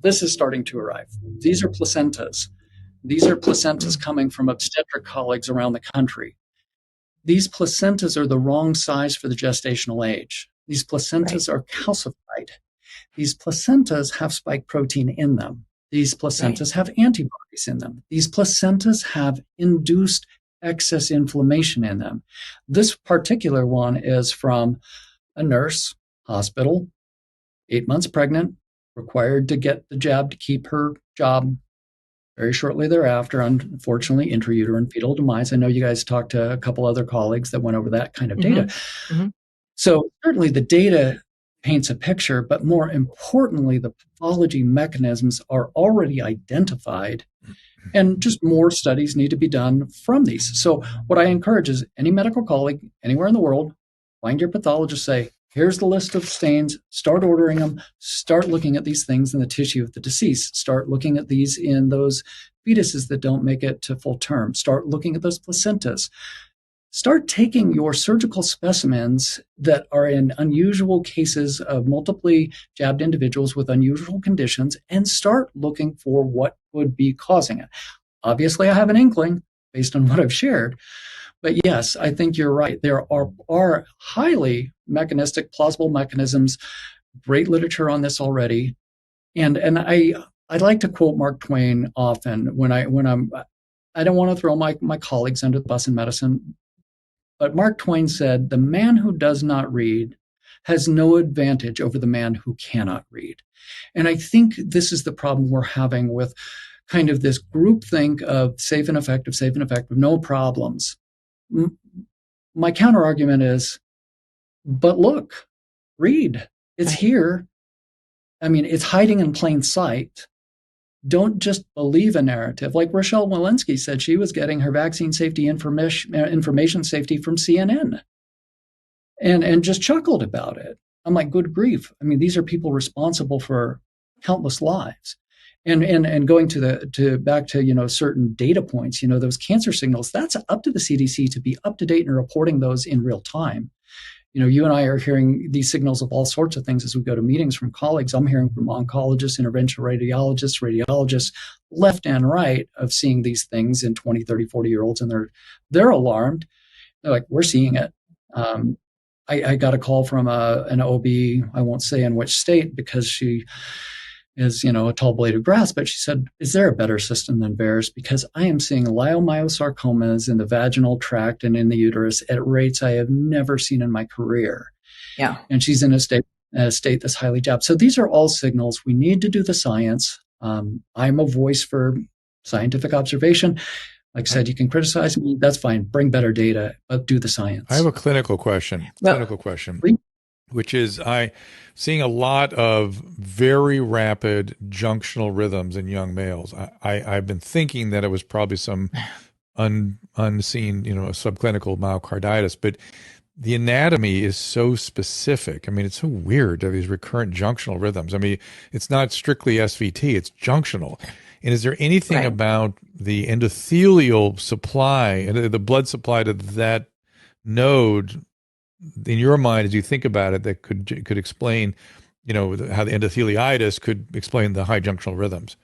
this is starting to arrive. These are placentas. These are placentas coming from obstetric colleagues around the country. These placentas are the wrong size for the gestational age. These placentas are calcified. These placentas have spike protein in them. These placentas have antibodies in them. These placentas have induced excess inflammation in them. This particular one is from a nurse, hospital, 8 months pregnant, required to get the jab to keep her job. Very shortly thereafter, unfortunately, intrauterine fetal demise. I know you guys talked to a couple other colleagues that went over that kind of data. Mm-hmm. So certainly the data paints a picture, but more importantly, the pathology mechanisms are already identified, and just more studies need to be done from these. So what I encourage is any medical colleague anywhere in the world, find your pathologist, say, here's the list of stains, start ordering them, start looking at these things in the tissue of the deceased, start looking at these in those fetuses that don't make it to full term, start looking at those placentas. Start taking your surgical specimens that are in unusual cases of multiply jabbed individuals with unusual conditions and start looking for what would be causing it. Obviously, I have an inkling based on what I've shared. But yes, I think you're right. There are highly mechanistic, plausible mechanisms, great literature on this already. And I like to quote Mark Twain often I don't want to throw my colleagues under the bus in medicine, but Mark Twain said, "The man who does not read has no advantage over the man who cannot read." And I think this is the problem we're having with kind of this groupthink of safe and effective, no problems. My counter argument is, but look, read. It's here. I mean, it's hiding in plain sight. Don't just believe a narrative. Like Rochelle Walensky said, she was getting her vaccine safety information safety from CNN and just chuckled about it. I'm like, good grief. I mean, these are people responsible for countless lives. And going back to certain data points, those cancer signals, that's up to the CDC to be up to date and reporting those in real time. You and I are hearing these signals of all sorts of things as we go to meetings from colleagues. I'm hearing from oncologists, interventional radiologists, left and right, of seeing these things in 20, 30, 40-year-olds, and they're alarmed. They're like, we're seeing it. I got a call from an OB, I won't say in which state because she is, a tall blade of grass, but she said, is there a better system than VAERS? Because I am seeing leiomyosarcomas in the vaginal tract and in the uterus at rates I have never seen in my career. Yeah. And she's in a state that's highly jabbed. So these are all signals. We need to do the science. I'm a voice for scientific observation. Like I said, you can criticize me. That's fine. Bring better data, but do the science. I have a clinical question. Which is seeing a lot of very rapid junctional rhythms in young males. I've been thinking that it was probably some unseen, subclinical myocarditis, but the anatomy is so specific. I mean, it's so weird to have these recurrent junctional rhythms. I mean, it's not strictly SVT, it's junctional. And is there anything about the endothelial supply and the blood supply to that node in your mind, as you think about it, that could explain, how the endotheliitis could explain the high junctional rhythms?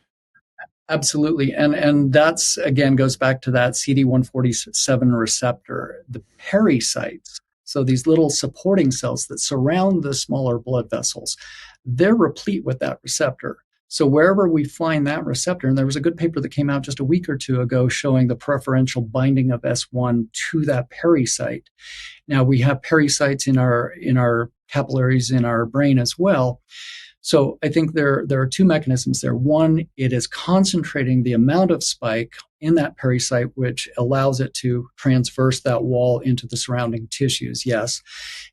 Absolutely. And that's, again, goes back to that CD147 receptor, the pericytes. So these little supporting cells that surround the smaller blood vessels, they're replete with that receptor. So wherever we find that receptor, and there was a good paper that came out just a week or two ago showing the preferential binding of S1 to that pericyte. Now we have pericytes in our capillaries in our brain as well. So I think there are two mechanisms there. One, it is concentrating the amount of spike in that pericyte, which allows it to transverse that wall into the surrounding tissues. Yes.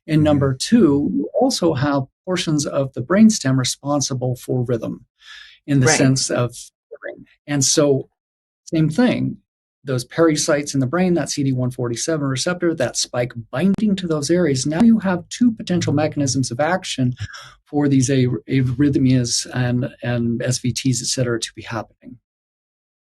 And number two, you also have portions of the brainstem responsible for rhythm in the sense of hearing. And so same thing, those pericytes in the brain, that CD147 receptor, that spike binding to those areas. Now you have two potential mechanisms of action for these arrhythmias and SVTs, et cetera, to be happening.